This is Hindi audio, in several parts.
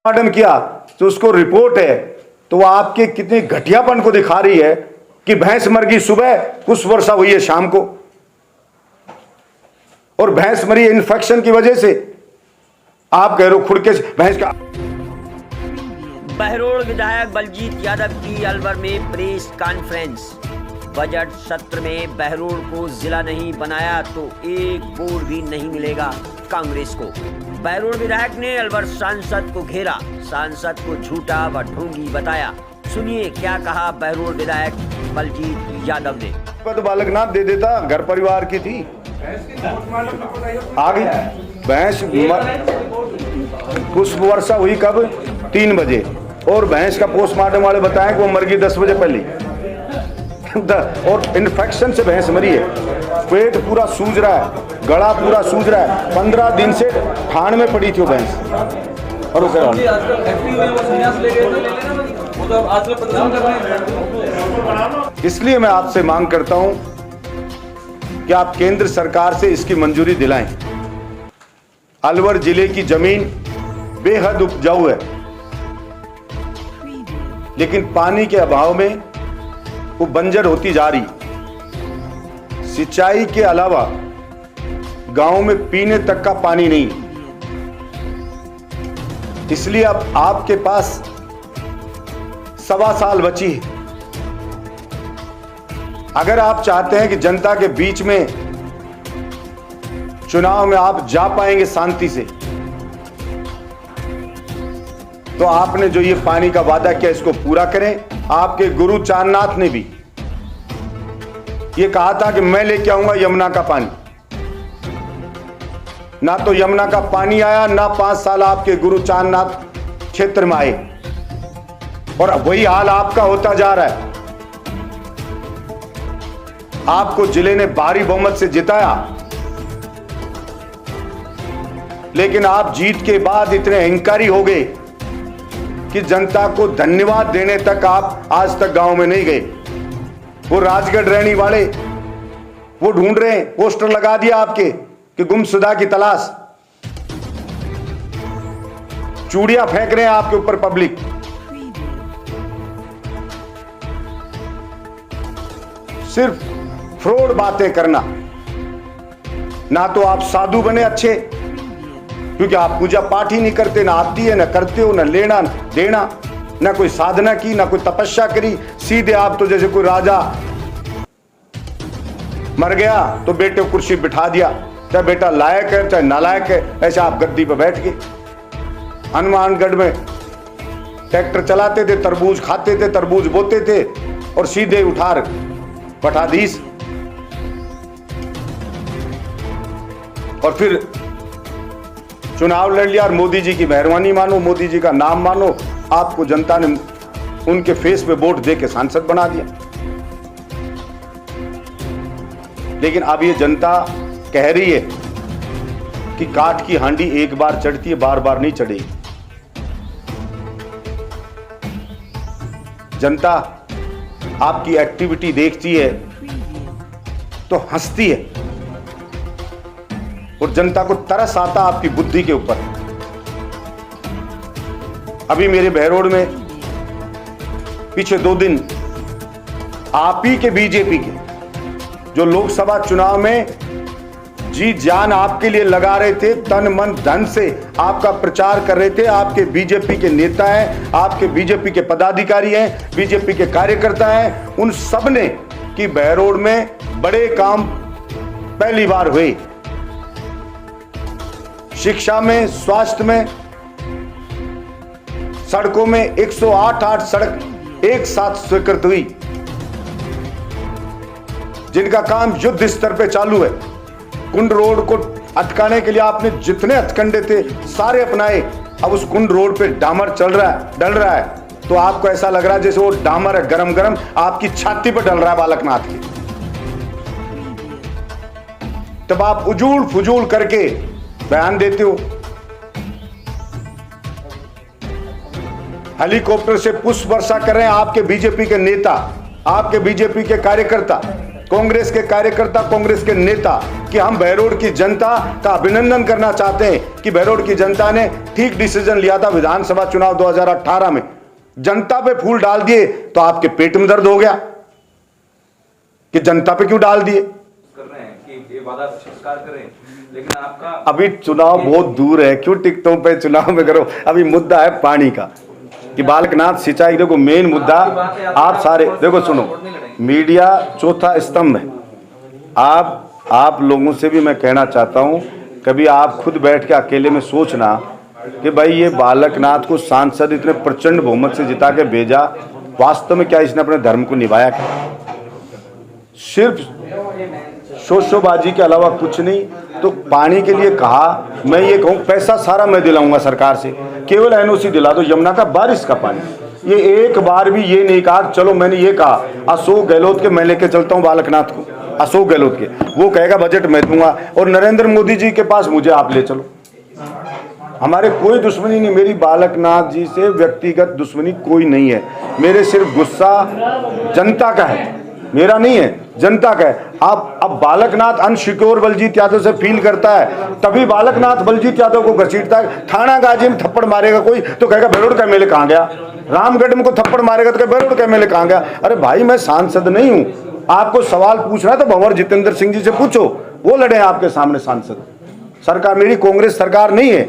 पोस्टमार्टम किया तो उसको रिपोर्ट है, तो वो आपके कितने घटियापन को दिखा रही है कि भैंस मर गई सुबह, कुछ वर्षा हुई है शाम को, और भैंस मरी इन्फेक्शन की वजह से। आप कह रहे हो खुद के भैंस का। बहरोड़ विधायक बलजीत यादव की अलवर में प्रेस कॉन्फ्रेंस। बजट सत्र में बहरोड़ को जिला नहीं बनाया तो एक वोट भी नहीं मिलेगा कांग्रेस को। बहरोड़ विधायक ने अलवर सांसद को घेरा, सांसद को झूठा व ढोंगी बताया। सुनिए क्या कहा बहरोड़ विधायक बलजीत यादव ने। तो बालकनाथ दे देता, घर परिवार की थी, आ गई भैंस। कुछ वर्षा हुई कब? 3 बजे, और भैंस का पोस्टमार्टम वाले बताएं कि वो मर गई 10 बजे पहले। और इन्फेक्शन से भैंस मरी है, पेट पूरा सूज रहा है, गला पूरा सूज रहा है, 15 दिन से ठाण में पड़ी थी वो भैंस। और इसलिए मैं आपसे मांग करता हूं कि आप केंद्र सरकार से इसकी मंजूरी दिलाएं। अलवर जिले की जमीन बेहद उपजाऊ है, लेकिन पानी के अभाव में वो बंजर होती जा रही। सिंचाई के अलावा गांव में पीने तक का पानी नहीं, इसलिए अब आपके पास 1.25 साल बची है। अगर आप चाहते हैं कि जनता के बीच में चुनाव में आप जा पाएंगे शांति से, तो आपने जो ये पानी का वादा किया इसको पूरा करें। आपके गुरु चांदनाथ ने भी ये कहा था कि मैं लेके आऊंगा यमुना का पानी, ना तो यमुना का पानी आया, ना 5 साल आपके गुरु चांदनाथ क्षेत्र में आए, और वही हाल आपका होता जा रहा है। आपको जिले ने भारी बहुमत से जिताया, लेकिन आप जीत के बाद इतने अहंकारी हो गए कि जनता को धन्यवाद देने तक आप आज तक गांव में नहीं गए। वो राजगढ़ रहने वाले वो ढूंढ रहे हैं, पोस्टर लगा दिया आपके कि गुमशुदा की तलाश, चूड़ियां फेंक रहे हैं आपके ऊपर पब्लिक। सिर्फ फ्रॉड बातें करना, ना तो आप साधु बने अच्छे, क्योंकि आप पूजा पाठ ही नहीं करते, ना आती है, ना करते हो, ना लेना देना, ना कोई साधना की, ना कोई तपस्या करी। सीधे आप तो जैसे कोई राजा मर गया तो बेटे को कुर्सी बिठा दिया, चाहे बेटा लायक है चाहे नालायक है, ऐसे आप गद्दी पर बैठ गए। हनुमानगढ़ में ट्रैक्टर चलाते थे, तरबूज खाते थे, तरबूज बोते थे, और सीधे उठा पठाधीश। और फिर चुनाव लड़ लिया, और मोदी जी की मेहरबानी मानो, मोदी जी का नाम मानो, आपको जनता ने उनके फेस पे वोट दे के सांसद बना दिया। लेकिन अब ये जनता कह रही है कि काठ की हांडी एक बार चढ़ती है, बार बार नहीं चढ़ेगी। जनता आपकी एक्टिविटी देखती है तो हंसती है, और जनता को तरस आता आपकी बुद्धि के ऊपर। अभी मेरे बहरोड़ में पीछे 2 दिन आप ही के बीजेपी के जो लोकसभा चुनाव में जी जान आपके लिए लगा रहे थे, तन मन धन से आपका प्रचार कर रहे थे, आपके बीजेपी के नेता हैं, आपके बीजेपी के पदाधिकारी हैं, बीजेपी के कार्यकर्ता हैं, उन सब ने कि बहरोड़ में बड़े काम पहली बार हुए। शिक्षा में, स्वास्थ्य में, सड़कों में 108 सड़क एक साथ स्वीकृत हुई, जिनका काम युद्ध स्तर पे चालू है। कुंड रोड को अटकाने के लिए आपने जितने हथकंडे थे सारे अपनाए। अब उस कुंड रोड पे डामर चल रहा है, डल रहा है, तो आपको ऐसा लग रहा है जैसे वो डामर है गरम गरम आपकी छाती पर डल रहा है बालकनाथ की। तब आप उजूल फुजूल करके बयान देते हो। हेलीकॉप्टर से पुष्प वर्षा कर रहे हैं आपके बीजेपी के नेता, आपके बीजेपी के कार्यकर्ता, कांग्रेस के कार्यकर्ता, कांग्रेस के नेता, कि कि हम बहरोड की जनता का अभिनंदन करना चाहते हैं कि बहरोड की जनता ने ठीक डिसीजन लिया था विधानसभा चुनाव 2018 में। जनता पे फूल डाल दिए तो आपके पेट में दर्द हो गया कि जनता पे क्यों डाल दिए। कर रहे हैं कि ये वादा स्वीकार करें, लेकिन आपका अभी चुनाव बहुत दूर है, क्यों टिकटों पे चुनाव में करो। अभी मुद्दा है पानी का कि बालकनाथ सिंचाई। देखो मेन मुद्दा, आप सारे देखो सुनो, मीडिया चौथा स्तंभ है। आप लोगों से भी मैं कहना चाहता हूं, कभी आप खुद बैठ के अकेले में सोचना कि भाई ये बालकनाथ को सांसद इतने प्रचंड बहुमत से जिता के भेजा, वास्तव में क्या इसने अपने धर्म को निभाया क्या? सिर्फ शोशोबाजी के अलावा कुछ नहीं। तो पानी के लिए कहा, मैं ये कहूँ पैसा सारा मैं दिलाऊंगा सरकार से, केवल एनओसी दिला दो यमुना का बारिश का पानी। ये एक बार भी ये नहीं कहा। चलो मैंने ये कहा अशोक गहलोत के मैं लेके चलता हूँ बालकनाथ को, अशोक गहलोत के, वो कहेगा बजट मैं दूंगा, और नरेंद्र मोदी जी के पास मुझे आप ले चलो। हमारे कोई दुश्मनी नहीं, मेरी बालकनाथ जी से व्यक्तिगत दुश्मनी कोई नहीं है। मेरे सिर्फ गुस्सा जनता का है, मेरा नहीं है, जनता का है। अब बालकनाथ अनसिक्योर बलजीत यादव से फील करता है, तभी बालकनाथ बलजीत यादव को घसीटता है। थाना गाजी में थप्पड़ मारेगा कोई तो कहेगा बहरोड का एमएलए कहाँ गया, रामगढ़ में को थप्पड़ मारेगा तो कहेगा बहरोड का एमएलए कहाँ गया। अरे भाई मैं सांसद नहीं हूँ, आपको सवाल पूछना है तो भंवर जितेंद्र सिंह जी से पूछो, वो लड़े आपके सामने सांसद। सरकार मेरी कांग्रेस सरकार नहीं है,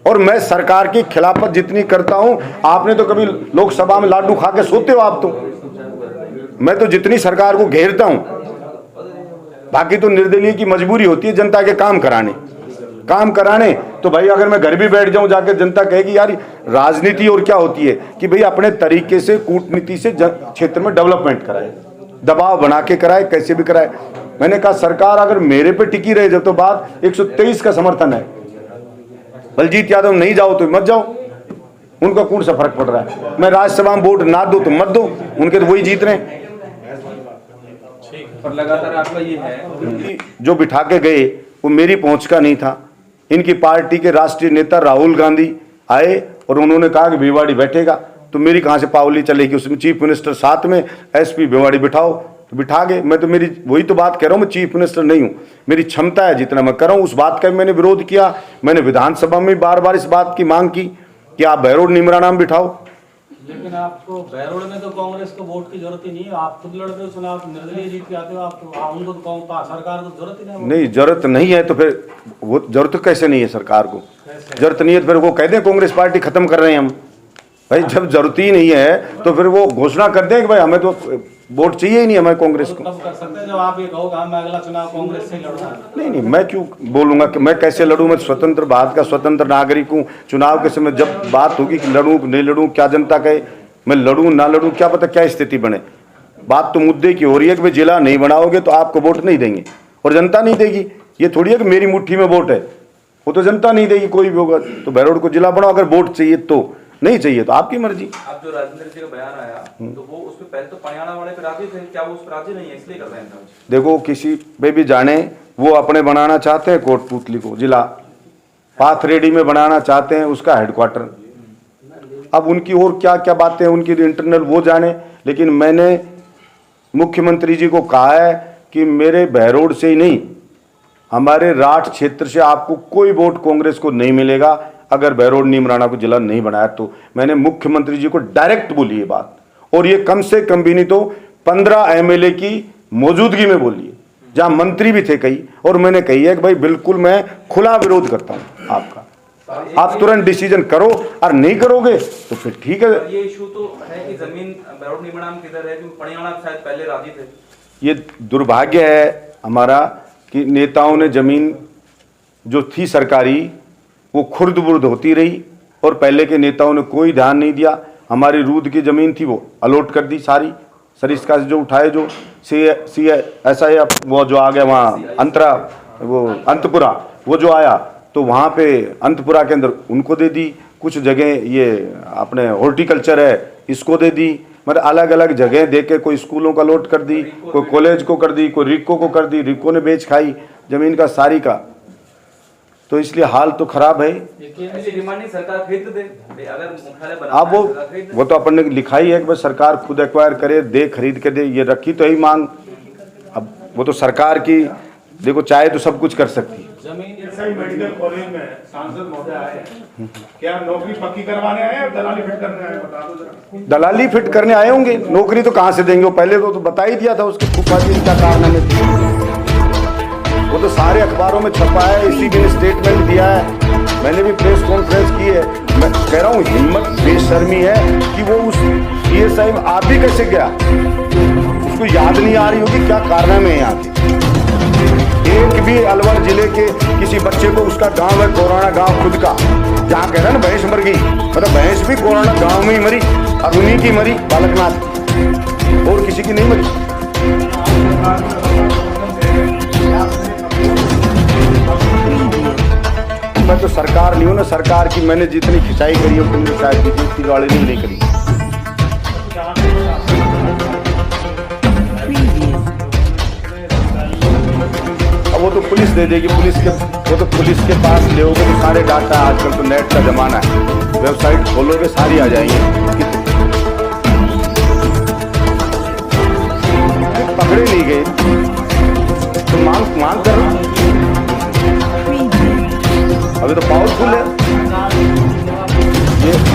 और मैं सरकार की खिलाफत जितनी करता हूं, आपने तो कभी लोकसभा में लाडू खा के सोते हो आप तो। मैं तो जितनी सरकार को घेरता हूं, बाकी तो निर्दलीय की मजबूरी होती है जनता के काम कराने। तो भाई अगर मैं घर भी बैठ जाऊं जाकर, जनता कहेगी यार राजनीति और क्या होती है कि भाई अपने तरीके से कूटनीति से क्षेत्र में डेवलपमेंट कराए, दबाव बना के कराए, कैसे भी कराए। मैंने कहा सरकार अगर मेरे पे टिकी रहे, जब तो बात 123 का समर्थन है, बलजीत यादव नहीं जाओ तो मत जाओ, उनका कौन सा फर्क पड़ रहा है। मैं राज्यसभा में वोट ना दो तो मत दो, उनके तो वही जीत रहे हैं। और लगातार आपका ये है जो बिठा के गए वो मेरी पहुंच का नहीं था। इनकी पार्टी के राष्ट्रीय नेता राहुल गांधी आए और उन्होंने कहा कि भिवाड़ी बैठेगा, तो मेरी कहां से पावली चलेगी। उसमें चीफ मिनिस्टर साथ में, एसपी भिवाड़ी बिठाओ तो बिठा गए। मैं तो मेरी वही तो बात कह रहा हूँ, मैं चीफ मिनिस्टर नहीं हूँ, मेरी क्षमता है जितना मैं कर रहा हूँ उस बात का मैंने विरोध किया। मैंने विधानसभा में बार बार इस बात की मांग की कि आप बहरोड निमराना में बिठाओ। लेकिन आपको बहरोड में तो कांग्रेस को वोट की जरूरत ही नहीं है, आप खुद लड़ते हो चुनाव, निर्दलीय जीत के आते हो, आप तो उनको तो सरकार को जरूरत ही नहीं। जरूरत नहीं है तो फिर वो जरूरत कैसे नहीं है सरकार को? जरूरत नहीं है तो फिर वो कह दें कांग्रेस पार्टी खत्म कर रहे हैं हम। भाई जब जरूरत ही नहीं है तो फिर वो घोषणा कर दें कि भाई हमें तो वोट चाहिए ही नहीं हमें कांग्रेस को। तब कर सकते हैं जब आप ये कहोगे हम अगला चुनाव कांग्रेस से ही लड़ना है। नहीं, मैं क्यों बोलूंगा कि मैं कैसे लड़ूं? मैं स्वतंत्र भारत का स्वतंत्र नागरिक हूं। चुनाव के समय जब बात होगी कि लड़ूं नहीं लड़ूं, क्या जनता कहे मैं लड़ूं ना लड़ूं, क्या पता क्या स्थिति बने। बात तो मुद्दे की हो रही है कि भाई जिला नहीं बनाओगे तो आपको वोट नहीं देंगे, और जनता नहीं देगी। ये थोड़ी है कि मेरी मुट्ठी में वोट है, वो तो जनता नहीं देगी कोई भी होगा। तो बहरोड को जिला बनाओ, अगर वोट चाहिए तो, नहीं चाहिए तो आपकी मर्जी। अब जो राजेंद्र जी का बयान आया तो वो उसमें पहले तो पटियाला वाले पे राजी थे, क्या वो उस पर राजी नहीं है इसलिए कर रहे हैं? देखो किसी पे भी जाने, वो अपने बनाना चाहते हैं कोटपुतली को जिला, पाथरेडी में बनाना चाहते हैं उसका हेडक्वार्टर। अब उनकी और क्या क्या बातें हैं उनकी इंटरनल वो जाने, लेकिन मैंने मुख्यमंत्री जी को कहा है कि मेरे बहरोड से ही नहीं, हमारे राठ क्षेत्र से आपको कोई वोट कांग्रेस को नहीं मिलेगा अगर बहरोड नीमराना को जिला नहीं बनाया तो। मैंने मुख्यमंत्री जी को डायरेक्ट बोली ये बात, और ये कम से कम भी नहीं तो 15 एमएलए की मौजूदगी में बोली है, जहां मंत्री भी थे कई, और मैंने कही है कि भाई बिल्कुल मैं खुला विरोध करता हूं आपका, आप तुरंत डिसीजन करो, और नहीं करोगे तो फिर ठीक है। ये इशू तो है कि जमीन बहरोड निमराना में किधर है, क्योंकि पटियाला शायद पहले राजी थे। ये दुर्भाग्य है हमारा कि नेताओं ने जमीन जो थी सरकारी वो खुर्द बुर्द होती रही, और पहले के नेताओं ने कोई ध्यान नहीं दिया। हमारी रूद की जमीन थी वो अलॉट कर दी सारी, सरिस्का से जो उठाए, जो सी ऐसा है वो जो आ गया वहाँ अंतरा वो अंतपुरा वो जो आया तो वहाँ पे अंतपुरा के अंदर उनको दे दी। कुछ जगह ये अपने हॉर्टिकल्चर है इसको दे दी, मतलब अलग अलग जगह दे के कोई स्कूलों का अलॉट कर दी, कोई कॉलेज को कर दी, कोई रिक्को को कर दी, रिक्को ने बेच खाई जमीन का सारी का। तो इसलिए हाल तो खराब है। सरकार खरीद दे, अगर मुख्यालय बना अब वो तो अपन ने लिखा ही है कि सरकार खुद एक्वायर करे, दे खरीद के दे, ये रखी तो ही मांग। अब वो तो सरकार की देखो चाहे तो सब कुछ कर सकती है। जमीन एसआई मेडिकल कॉलेज में सांसद महोदय आए हैं, क्या नौकरी पक्की करवाने आए हैं और दलाली फिट करने आए हैं? बता दो जरा। दलाली फिट करने आए होंगे, नौकरी तो कहाँ से देंगे? वो पहले तो बता ही दिया था उसके फूफा जी क्या कारनामे थे, वो तो सारे अखबारों में छपा है, इसी ने स्टेटमेंट दिया है, मैंने भी प्रेस कॉन्फ्रेंस की है। मैं कह रहा हूँ हिम्मत बेशर्मी है कि वो उस पीएसआई में आप भी कैसे गया, उसको याद नहीं आ रही होगी क्या कारनामे है यहाँ के। एक भी अलवर जिले के किसी बच्चे को, उसका गांव है कोरोना गांव खुद का, जहाँ कह रहा है ना भैंस मर गई, मतलब भैंस भी कोरोना गांव में ही मरी और उन्हीं की मरी, बालकनाथ की, और किसी की नहीं मरी। मैं तो सरकार नहीं हूँ ना, सरकार की मैंने जितनी खिंचाई करी है उतनी शायद बीजेपी वाले ने नहीं करी। अब वो तो पुलिस दे देगी, वो तो पुलिस के पास ले होगे तो सारे डाटा, आजकल तो नेट का जमाना है, वेबसाइट खोलोगे सारी आ जाएंगी। पकड़े नहीं गए तो मांग कर रहा, अभी तो पावरफुल है।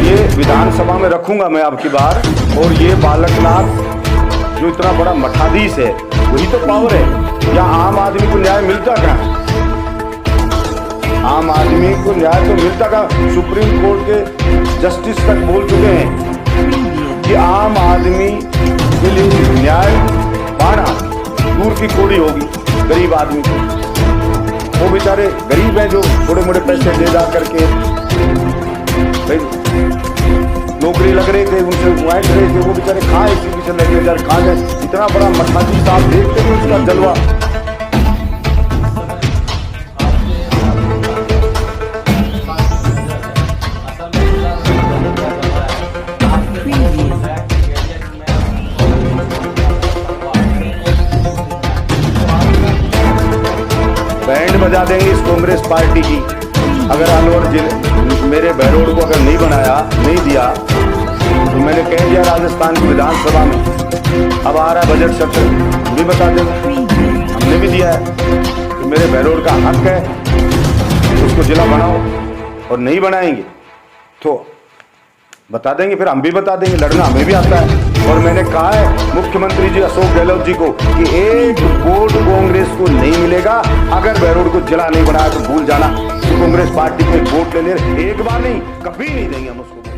ये विधानसभा में रखूंगा मैं अब की बार, और ये बालकनाथ जो इतना बड़ा मठाधीश है वही तो पावर है। या आम आदमी को न्याय मिलता क्या? आम आदमी को न्याय तो मिलता क्या? सुप्रीम कोर्ट के जस्टिस तक बोल चुके हैं कि आम आदमी के लिए न्याय पाना दूर की कोड़ी होगी, गरीब आदमी को। वो बेचारे गरीब हैं जो थोड़े मोटे पैसे दे जा करके नौकरी लग रहे थे, उनसे वाइट रहे थे, वो बेचारे कहाँ इसी पीछे लगे जा कहाँ जाए। इतना बड़ा मठाजी साहब देखते हैं उसका जलवा। बैंड बजा देंगे इस कांग्रेस पार्टी की अगर अलवर जिले मेरे बहरोड को अगर नहीं बनाया, नहीं दिया, तो मैंने कह दिया राजस्थान की विधानसभा में अब आ रहा है बजट सत्र, भी बता देंगे, हमने भी दिया है कि मेरे बहरोड का हक है उसको जिला बनाओ, और नहीं बनाएंगे तो बता देंगे, फिर हम भी बता देंगे, लड़ना हमें भी आता है। और मैंने कहा है मुख्यमंत्री जी अशोक गहलोत जी को कि एक वोट कांग्रेस को नहीं मिलेगा अगर बहरोड को जिला नहीं बनाया, तो भूल जाना कि कांग्रेस पार्टी को वोट ले ले, एक बार नहीं कभी नहीं देंगे हम उसको।